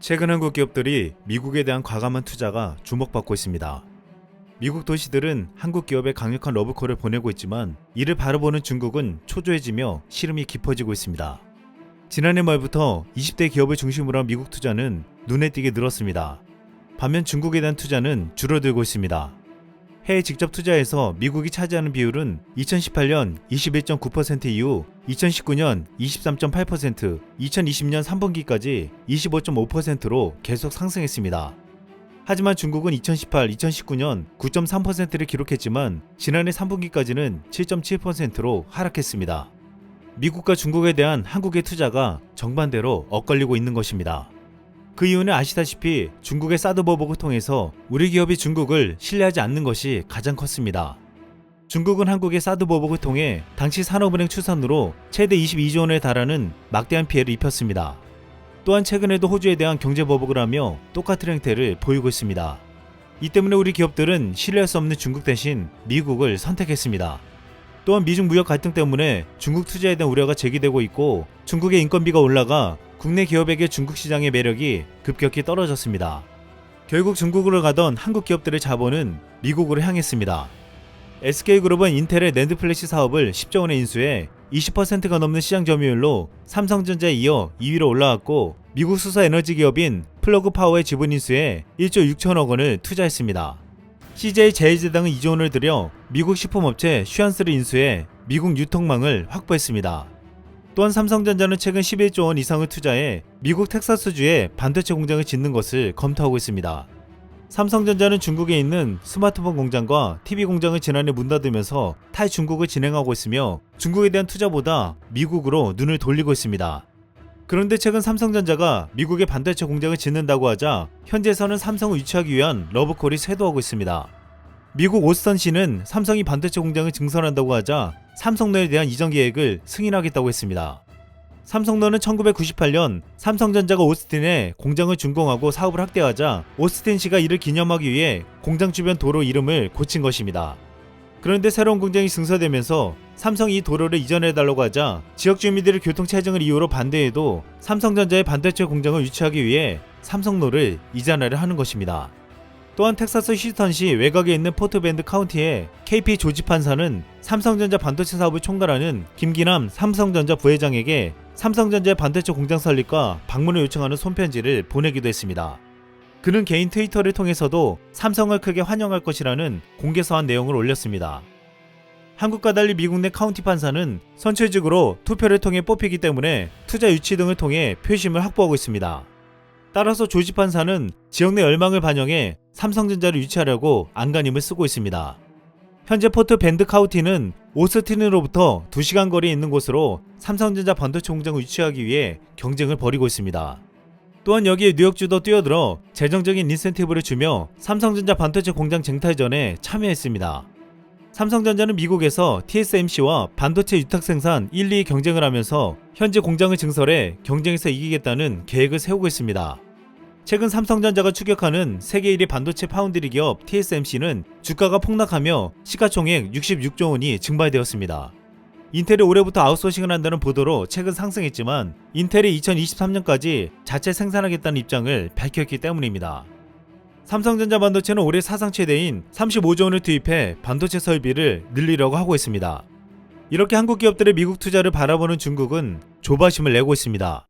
최근 한국 기업들이 미국에 대한 과감한 투자가 주목받고 있습니다. 미국 도시들은 한국 기업에 강력한 러브콜을 보내고 있지만 이를 바라보는 중국은 초조해지며 시름이 깊어지고 있습니다. 지난해 말부터 20대 기업을 중심으로 한 미국 투자는 눈에 띄게 늘었습니다. 반면 중국에 대한 투자는 줄어들고 있습니다. 해외 직접 투자에서 미국이 차지하는 비율은 2018년 21.9% 이후 2019년 23.8%, 2020년 3분기까지 25.5%로 계속 상승했습니다. 하지만 중국은 2018, 2019년 9.3%를 기록했지만 지난해 3분기까지는 7.7%로 하락했습니다. 미국과 중국에 대한 한국의 투자가 정반대로 엇갈리고 있는 것입니다. 그 이유는 아시다시피 중국의 사드 보복을 통해서 우리 기업이 중국을 신뢰하지 않는 것이 가장 컸습니다. 중국은 한국의 사드 보복을 통해 당시 산업은행 추산으로 최대 22조 원에 달하는 막대한 피해를 입혔습니다. 또한 최근에도 호주에 대한 경제 보복을 하며 똑같은 행태를 보이고 있습니다. 이 때문에 우리 기업들은 신뢰할 수 없는 중국 대신 미국을 선택했습니다. 또한 미중 무역 갈등 때문에 중국 투자에 대한 우려가 제기되고 있고 중국의 인건비가 올라가 국내 기업에게 중국 시장의 매력이 급격히 떨어졌습니다. 결국 중국으로 가던 한국 기업들의 자본은 미국으로 향했습니다. SK그룹은 인텔의 낸드 플래시 사업을 10조 원에 인수해 20%가 넘는 시장 점유율로 삼성전자에 이어 2위로 올라왔고 미국 수소 에너지 기업인 플러그 파워의 지분 인수에 1조 6천억 원을 투자했습니다. CJ 제일제당은 2조 원을 들여 미국 식품업체 슈안스를 인수해 미국 유통망을 확보했습니다. 또한 삼성전자는 최근 11조 원 이상을 투자해 미국 텍사스주에 반도체 공장을 짓는 것을 검토하고 있습니다. 삼성전자는 중국에 있는 스마트폰 공장과 TV 공장을 지난해 문 닫으면서 탈중국을 진행하고 있으며 중국에 대한 투자보다 미국으로 눈을 돌리고 있습니다. 그런데 최근 삼성전자가 미국에 반도체 공장을 짓는다고 하자 현지에서는 삼성을 유치하기 위한 러브콜이 쇄도하고 있습니다. 미국 오스턴시는 삼성이 반도체 공장을 증설한다고 하자 삼성노에 대한 이전 계획을 승인하겠다고 했습니다. 삼성노는 1998년 삼성전자가 오스틴에 공장을 준공하고 사업을 확대하자 오스틴시가 이를 기념하기 위해 공장 주변 도로 이름을 고친 것입니다. 그런데 새로운 공장이 증설되면서 삼성이 이 도로를 이전해달라고 하자 지역 주민들의 교통 체증을 이유로 반대해도 삼성전자의 반도체 공장을 유치하기 위해 삼성노를 이전하려 하는 것입니다. 또한 텍사스 휴스턴시 외곽에 있는 포트밴드 카운티의 KP 조지판사는 삼성전자 반도체 사업을 총괄하는 김기남 삼성전자 부회장에게 삼성전자의 반도체 공장 설립과 방문을 요청하는 손편지를 보내기도 했습니다. 그는 개인 트위터를 통해서도 삼성을 크게 환영할 것이라는 공개서한 내용을 올렸습니다. 한국과 달리 미국 내 카운티 판사는 선출직으로 투표를 통해 뽑히기 때문에 투자 유치 등을 통해 표심을 확보하고 있습니다. 따라서 조지 판사는 지역 내 열망을 반영해 삼성전자를 유치하려고 안간힘을 쓰고 있습니다. 현재 포트 밴드 카운티는 오스틴으로부터 2시간 거리에 있는 곳으로 삼성전자 반도체 공장을 유치하기 위해 경쟁을 벌이고 있습니다. 또한 여기에 뉴욕주도 뛰어들어 재정적인 인센티브를 주며 삼성전자 반도체 공장 쟁탈전에 참여했습니다. 삼성전자는 미국에서 TSMC와 반도체 유탁 생산 1, 2위 경쟁을 하면서 현재 공장을 증설해 경쟁에서 이기겠다는 계획을 세우고 있습니다. 최근 삼성전자가 추격하는 세계 1위 반도체 파운드리 기업 TSMC는 주가가 폭락하며 시가총액 66조 원이 증발되었습니다. 인텔이 올해부터 아웃소싱을 한다는 보도로 최근 상승했지만 인텔이 2023년까지 자체 생산하겠다는 입장을 밝혔기 때문입니다. 삼성전자 반도체는 올해 사상 최대인 35조 원을 투입해 반도체 설비를 늘리려고 하고 있습니다. 이렇게 한국 기업들의 미국 투자를 바라보는 중국은 조바심을 내고 있습니다.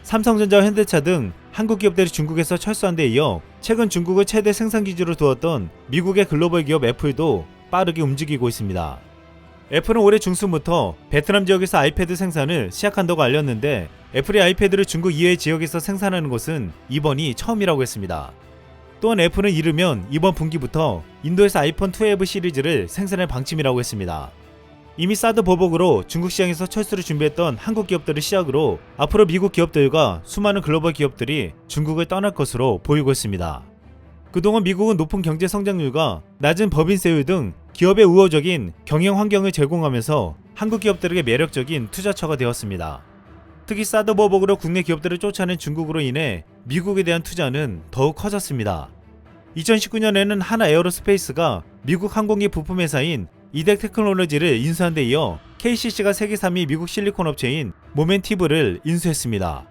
삼성전자와 현대차 등 한국 기업들이 중국에서 철수한 데 이어 최근 중국을 최대 생산 기지로 두었던 미국의 글로벌 기업 애플도 빠르게 움직이고 있습니다. 애플은 올해 중순부터 베트남 지역에서 아이패드 생산을 시작한다고 알렸는데 애플이 아이패드를 중국 이외의 지역에서 생산하는 것은 이번이 처음이라고 했습니다. 또한 애플은 이르면 이번 분기부터 인도에서 아이폰 12 시리즈를 생산할 방침이라고 했습니다. 이미 사드 보복으로 중국 시장에서 철수를 준비했던 한국 기업들을 시작으로 앞으로 미국 기업들과 수많은 글로벌 기업들이 중국을 떠날 것으로 보이고 있습니다. 그동안 미국은 높은 경제 성장률과 낮은 법인세율 등 기업의 우호적인 경영 환경을 제공하면서 한국 기업들에게 매력적인 투자처가 되었습니다. 특히 사드 보복으로 국내 기업들을 쫓아낸 중국으로 인해 미국에 대한 투자는 더욱 커졌습니다. 2019년에는 하나 에어로스페이스가 미국 항공기 부품 회사인 이덱 테크놀로지를 인수한 데 이어 KCC가 세계 3위 미국 실리콘 업체인 모멘티브를 인수했습니다.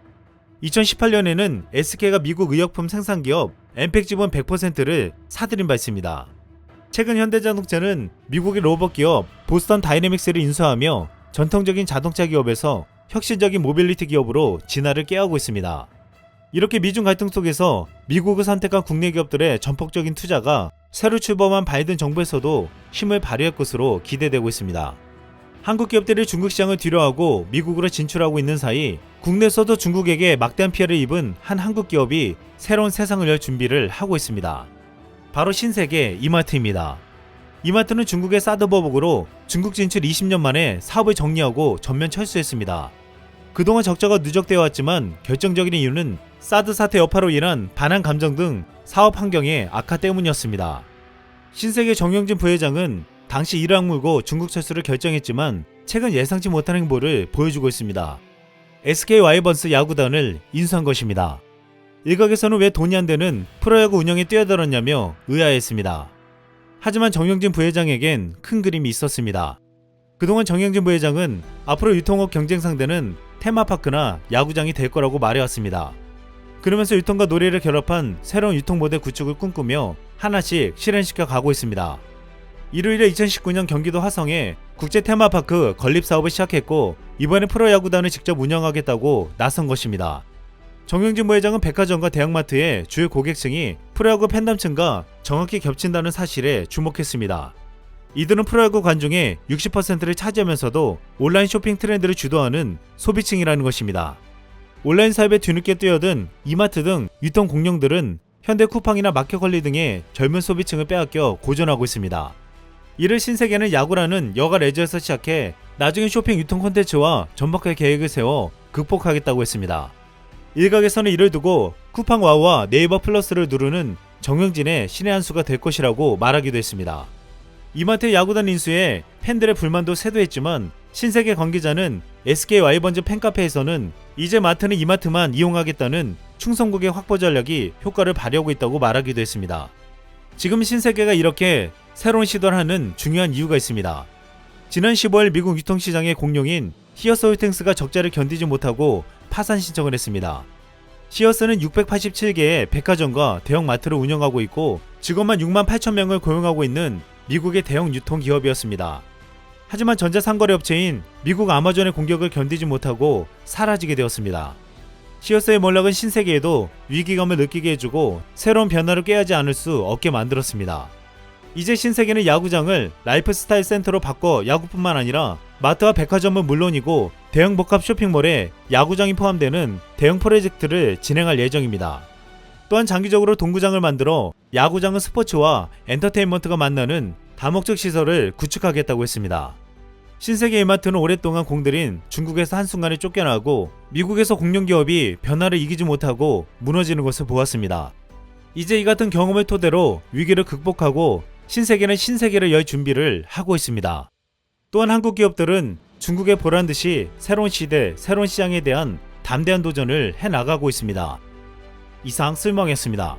2018년에는 SK가 미국 의약품 생산기업 엠팩지본 100%를 사들인 바 있습니다. 최근 현대자동차는 미국의 로봇 기업 보스턴 다이내믹스를 인수하며 전통적인 자동차 기업에서 혁신적인 모빌리티 기업으로 진화를 꾀하고 있습니다. 이렇게 미중 갈등 속에서 미국을 선택한 국내 기업들의 전폭적인 투자가 새로 출범한 바이든 정부에서도 힘을 발휘할 것으로 기대되고 있습니다. 한국 기업들이 중국 시장을 뒤로하고 미국으로 진출하고 있는 사이 국내에서도 중국에게 막대한 피해를 입은 한 한국 기업이 새로운 세상을 열 준비를 하고 있습니다. 바로 신세계 이마트입니다. 이마트는 중국의 사드 보복으로 중국 진출 20년 만에 사업을 정리하고 전면 철수했습니다. 그동안 적자가 누적되어 왔지만 결정적인 이유는 사드 사태 여파로 인한 반한 감정 등 사업 환경의 악화 때문이었습니다. 신세계 정영진 부회장은 당시 이를 악물고 중국 철수를 결정했지만 최근 예상치 못한 행보를 보여주고 있습니다. SK 와이번스 야구단을 인수한 것입니다. 일각에서는 왜 돈이 안 되는 프로야구 운영에 뛰어들었냐며 의아했습니다. 하지만 정영진 부회장에겐 큰 그림이 있었습니다. 그동안 정영진 부회장은 앞으로 유통업 경쟁 상대는 테마파크나 야구장이 될 거라고 말해왔습니다. 그러면서 유통과 놀이를 결합한 새로운 유통 모델 구축을 꿈꾸며 하나씩 실현시켜 가고 있습니다. 이로 인해 2019년 경기도 화성에 국제 테마파크 건립 사업을 시작했고 이번에 프로야구단을 직접 운영하겠다고 나선 것입니다. 정영진 부회장은 백화점과 대형마트의 주요 고객층이 프로야구 팬덤층과 정확히 겹친다는 사실에 주목했습니다. 이들은 프로야구 관중의 60%를 차지하면서도 온라인 쇼핑 트렌드를 주도하는 소비층이라는 것입니다. 온라인 사업에 뒤늦게 뛰어든 이마트 등 유통 공룡들은 현대 쿠팡이나 마켓컬리 등의 젊은 소비층을 빼앗겨 고전하고 있습니다. 이를 신세계는 야구라는 여가 레저에서 시작해 나중에 쇼핑 유통 콘텐츠와 전복할 계획을 세워 극복하겠다고 했습니다. 일각에서는 이를 두고 쿠팡 와우와 네이버 플러스를 누르는 정영진의 신의 한 수가 될 것이라고 말하기도 했습니다. 이마트 야구단 인수에 팬들의 불만도 쇄도했지만 신세계 관계자는 SK 와이번즈 팬카페에서는 이제 마트는 이마트만 이용하겠다는 충성고객 확보 전략이 효과를 발휘하고 있다고 말하기도 했습니다. 지금 신세계가 이렇게 새로운 시도를 하는 중요한 이유가 있습니다. 지난 15일 미국 유통시장의 공룡인 히어스홀딩스가 적자를 견디지 못하고 파산 신청을 했습니다. 히어스는 687개의 백화점과 대형마트를 운영하고 있고 직원만 6만 8천 명을 고용하고 있는 미국의 대형 유통기업이었습니다. 하지만 전자상거래 업체인 미국 아마존의 공격을 견디지 못하고 사라지게 되었습니다. 히어스의 몰락은 신세계에도 위기감을 느끼게 해주고 새로운 변화를 꾀하지 않을 수 없게 만들었습니다. 이제 신세계는 야구장을 라이프스타일 센터로 바꿔 야구뿐만 아니라 마트와 백화점은 물론이고 대형 복합 쇼핑몰에 야구장이 포함되는 대형 프로젝트를 진행할 예정입니다. 또한 장기적으로 동구장을 만들어 야구장은 스포츠와 엔터테인먼트가 만나는 다목적 시설을 구축하겠다고 했습니다. 신세계 이마트는 오랫동안 공들인 중국에서 한순간에 쫓겨나고 미국에서 공룡기업이 변화를 이기지 못하고 무너지는 것을 보았습니다. 이제 이 같은 경험을 토대로 위기를 극복하고 신세계는 신세계를 열 준비를 하고 있습니다. 또한 한국 기업들은 중국에 보란듯이 새로운 시대, 새로운 시장에 대한 담대한 도전을 해나가고 있습니다. 이상 쓸멍이었습니다.